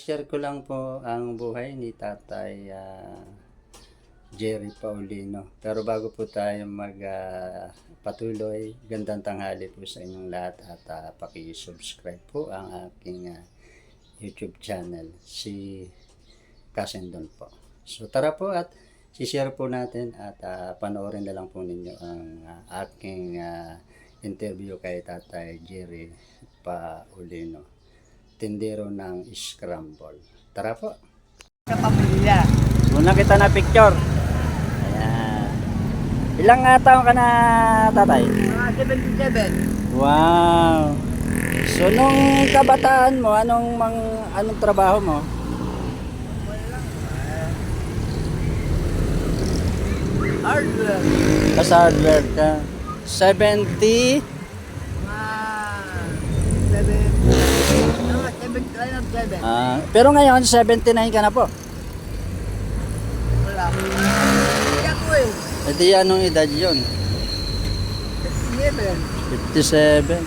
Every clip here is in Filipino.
share ko lang po ang buhay ni Tatay Jerry Paulino. Pero bago po tayo patuloy, gandang tanghali po sa inyong lahat at paki-subscribe po ang aking YouTube channel, si Kasendon po. So tara po at share po natin at panoorin na lang po ninyo ang aking interview kay Tatay Jerry Paulino, tindero ng scramble. Tara po. Sa pamilya. Muna kita na picture. Ayan. Ilang taon ka na, tatay? Mga 77. Wow. So nung kabataan mo, anong trabaho mo? Hardware. Sa hardware ka. 70? Mga 7. Pero ngayon 79 ka na po. Wala. Hindi ako eh. E di anong edad yun? 57. 57.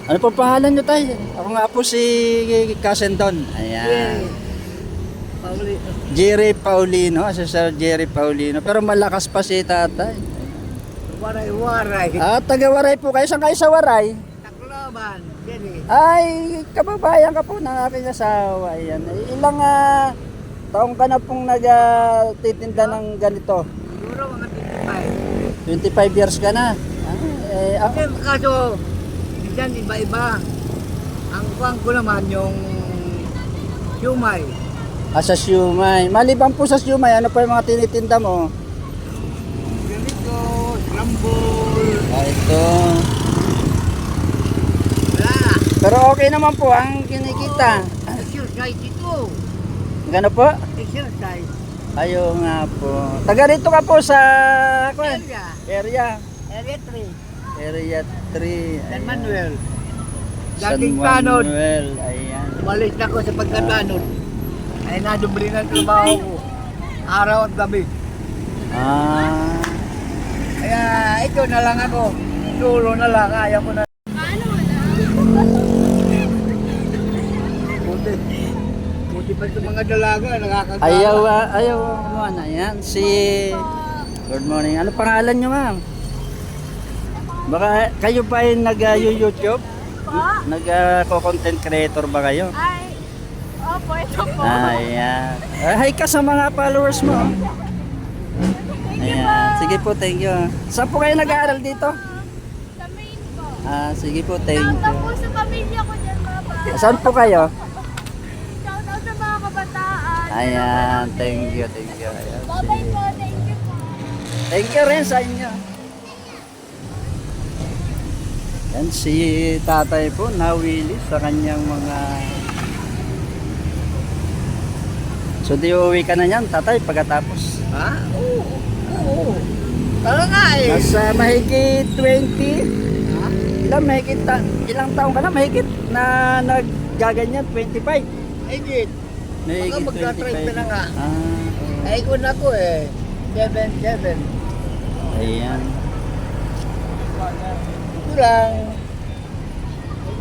Ano po pangalan nyo, tay? Ako nga po si Kasendon. Ayan. Pauli. Jerry Paulino, si Sir Jerry Paulino. Pero malakas pa si tatay. Waray-waray. Taga Waray po kayo. Saan kayo sa Waray? Tacloban. Jenny. Ay, kababayan ka po ng aking asawa. Ayan. Ilang taong ka na pong nagtitinda ng ganito? Siguro mga 25 years ka na. Kasi kaso, minsan iba-iba. Ang kuwang ko naman yung siumay. Sa siumay. Maliban po sa siumay, ano pa yung mga tinitinda mo? Ganito, scramble. Ito. Wala. Pero okay naman po ang kinikita. Exercise ito. Gano po? Exercise. Ayo nga po. Taga rito ka po sa Area. area. Area 3. Area 3. San Manuel. San Dating tanod. Manuel. Ayan. Umalis na ako sa pagkatanod. Ay nadubli ng trabaho ko. Araw at gabi. Kaya ito na lang ako. Tulo na lang. Kaya ko na. Buti pa sa mga dalaga. Nakakagawa. Ayaw mo na yan. Good morning. Ano pangalan nyo, ma'am? Baka kayo ba ay nag-YouTube? Nag-content creator ba kayo? Ay, opo, ito po. Ayan. Hi ka sa mga followers mo. Ayan. Sige po, thank you. Saan po kayo nag-aaral dito? Sa main po. Sige po, thank Shout out you. po sa pamilya ko dyan, mga bata. Saan po kayo? Shout out sa mga kabataan. Ayan, thank you, thank you. Ayan, Bye-bye po, thank you po. thank you rin sa inyo. Yan si tatay po, nawili sa kanyang mga... So di uuwi ka na yan, tatay, pagkatapos? Ha? Oo. Oo. Tara nga eh. Nasa mahigit 20? Ha? Ilang taon ka na mahigit na naggaganyan? 25? Higit. Mahigit Baka magka-30 na nga. Oh. Ay ko na ko eh. 7. Ayan. Ito lang.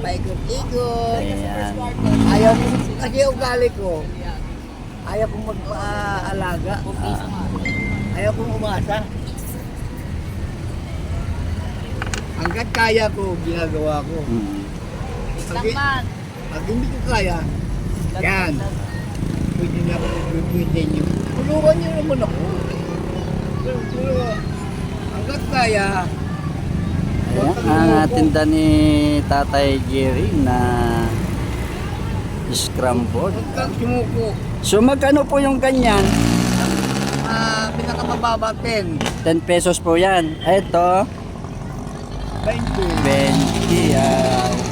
Paikot-ikot. Ayan. Ayaw ko, kasi ugali ko. Ayaw kong mag-aalaga. Ayaw kong umasa. Hanggat kaya ko, ginagawa ko. Mm. Pag hindi ko kaya, yan. Pwede na ako pwede nyo. Tulungan nyo naman ako. Pero hanggat kaya, Ayan, ang tinda ni Tatay Jerry na scramble. huwag kang sumuko. So magkano po yung ganyan? Pinakamababa 10. 10 pesos po yan. Ito, 20. 20.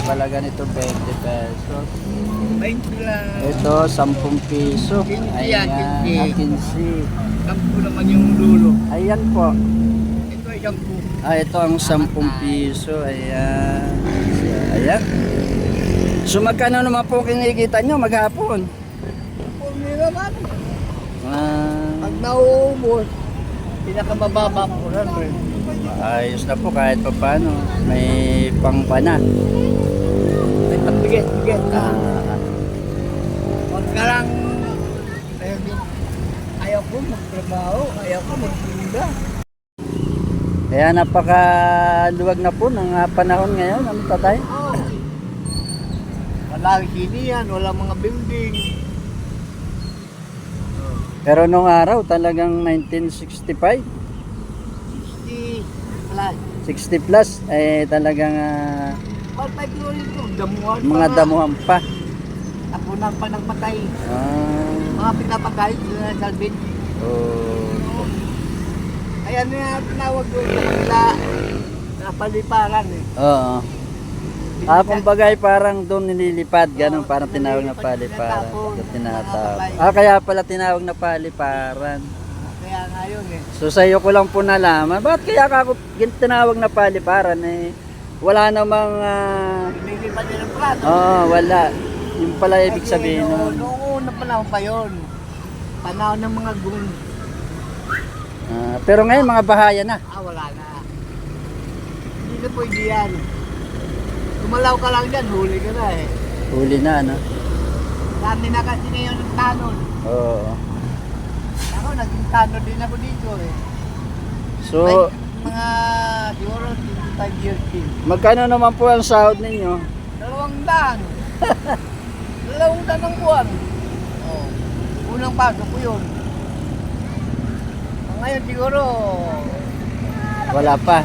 Pala ganito 20 pesos. 20 lang. Ito, 10 piso. 15 yan, 15. 15. Sampu naman yung dulo. Ayan po. Ito ay sampu. Ito ang 10 piso. Ayan. Ayan. So magkano naman po kinikita nyo maghapon? Kung naman, Ah, pag nauubos, pinakamababa po 100. ayos na po kahit pa paano. May pangpana. May tapi bigat ka. Ah, Huwag ka lang, ayaw ko magtrabaho, ayaw ko magtinda. kaya napakaluwag na po ng panahon ngayon, ano tatay? Oh. Walang sinihan, walang mga building. Pero nung araw talagang 1965, 60 plus. 60 plus, talagang Palpay ko ito, damuhan mga pa nga. damuhan pa. Tapunan pa ng patay. Ah, Mga pinapagay sila na salvin. oh. Kaya na tinawag ko sa kanila na paliparan eh. Oo. Kumbaga ay parang doon nililipad, ganun, parang tinawag na paliparan. Doon tinatawag. Kaya pala tinawag na paliparan. Kaya ngayon eh. So sa iyo ko lang po nalaman, bakit kaya ako tinawag na paliparan eh? Wala namang, Nililipat nila ng plato. wala. Yung pala ibig sabihin nun. Noong unang panahon pa yun. Panahon ng mga gun. Pero ngayon mga bahaya na. Wala na. Hindi na pwede yan. Tumalaw ka lang dyan, huli ka na eh. Huli na, ano? Dami na kasi ngayon ng tanod. Oo. Ako, naging tanod din ako dito eh. So, Mga siguro 25 years din. magkano naman po ang sahod ninyo? 200. 200 ang buwan. Oh. Unang pasok ko yun. Ngayon siguro, Wala pa.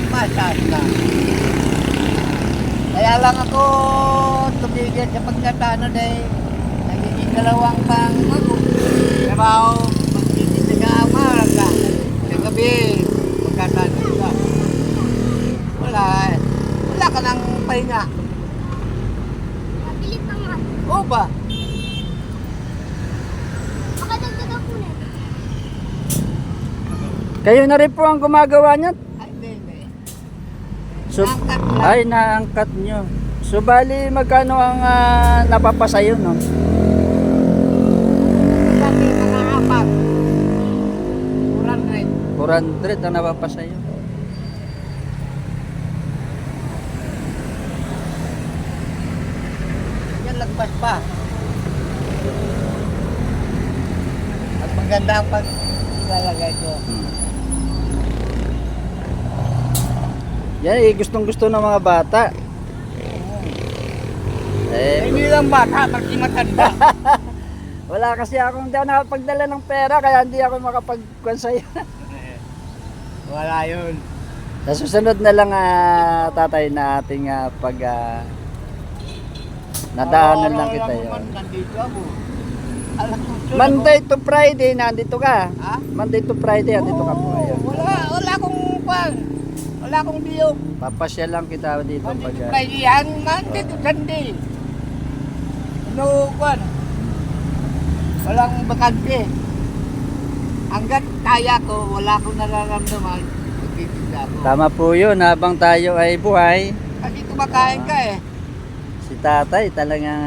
mataas na. Kaya lang ako tumigil sa pagkatanod eh. Nagiging dalawang pang trabaho. Magtitinda ka umaga. Sa gabi, pagkatanod ka. Wala eh. Wala ka nang pahinga. Mabilis naman. Oo ba? Makadagdag ako na. Kayo na rin po ang gumagawa niyan? Ay, hindi. So, Naangkat lang. ay, naangkat nyo. So, bali, magkano ang napapasayo, no? Dati mga apat. 400. 400 ang napapasayo. Yan lagpas pa. At maganda ang paglalagay ko. Yan, gustong gusto ng mga bata. Hindi lang bata, pati matanda. Wala kasi akong hindi ako nakapagdala ng pera, kaya hindi ako makapagkuhan sa'yo. Wala yun. Sa susunod na lang, tatay, na ating nadaanan lang kita yun. Nandito ako. Alam ko, Monday to Friday, nandito ka. Ha? Monday to Friday, nandito ka po. Ayan. Wala akong pan. Wala akong diyog. Papasyal lang kita dito Monday pag... to Friday yan, Monday to Sunday. No, pan. Walang bakante. Hanggat kaya ko, wala akong nararamdaman. Magtitinda ako. Tama po yun, habang tayo ay buhay. Kasi kumakain ka eh. Si tatay talagang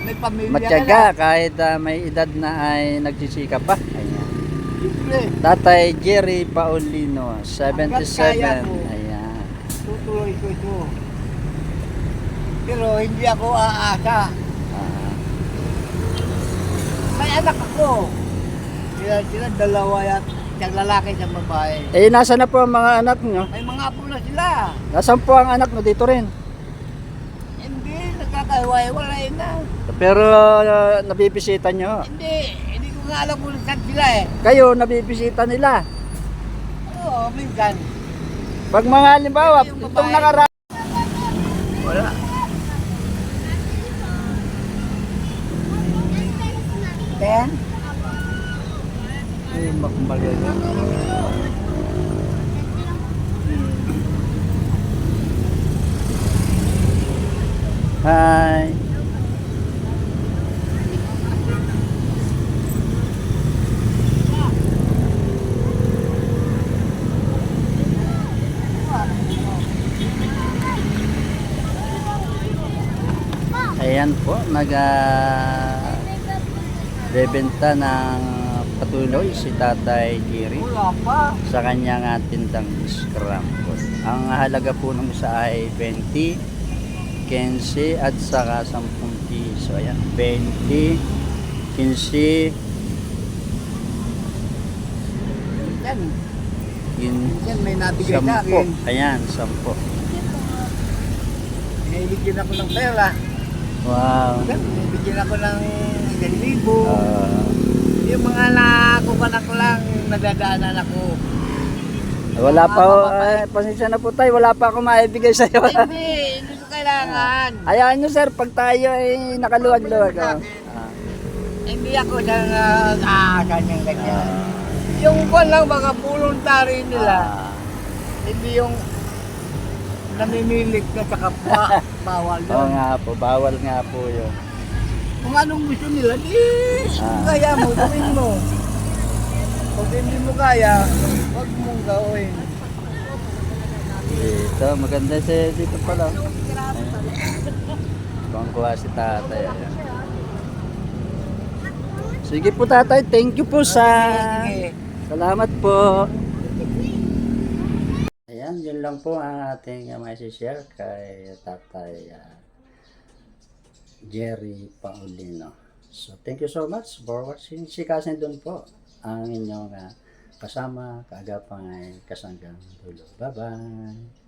May pamilya matyaga ka na. kahit may edad na ay nagsisikap pa. Ayan. Siyempre, Tatay Jerry Paulino, 77. Hanggat kaya ko. Ayan. tutuloy ko ito. Pero hindi ako aasa. May anak ako. Sila dalawa yan. Isang lalaki, isang babae. Nasa na po ang mga anak nyo? May mga apo na sila. Nasaan po ang anak nyo? Dito rin. Hindi, nagkakahiwa-hiwalay na. Pero nabibisita nyo. Hindi ko nga alam kung saan sila eh. Kayo, nabibisita nila. Oo, minsan. Pag mga halimbawa, itong nakaraan. Wala. Ten? Ay, makumbaga yun. Hi. Ayan po, bebenta ng patuloy si Tatay Jerry Wala pa. sa kanyang tindang scramble. Ang halaga po ng isa ay 20. 15 at saka 10 piso. Ayan, 20, 15, Yan. yun, Yan, may nabigay sa 10. akin. Ayan, 10. Binibigyan ako ng pera. Wow. Yan, binibigyan ako ng 1,000. Yung mga nakukunan ko lang, nadadaanan ako. Wala pa, pasensya na po tayo, wala pa ako maibigay sa iyo. Hindi ko kailangan. Hayaan nyo sir, pag tayo ay nakaluwag-luwag. Oh. Hindi ako sa ganyan ganyan. Yung kwan lang, mga voluntary nila. Hindi yung namimilig ka sa kapwa. Bawal Oo yun. nga po, bawal nga po yun. Kung anong gusto nila, kung kaya mo, gawin mo. Pag hindi mo kaya, huwag mong gawin. Dito, maganda siya dito pala. Kuha si tatay. Ayan. Sige po tatay, thank you po sa... Sige. Salamat po. Ayan, yun lang po ang ating share kay tatay Jerry Paulino. So, thank you so much for watching. Si Kasen doon po ang inyong kasama, kaagapang ay kasanggang dulo. Bye-bye!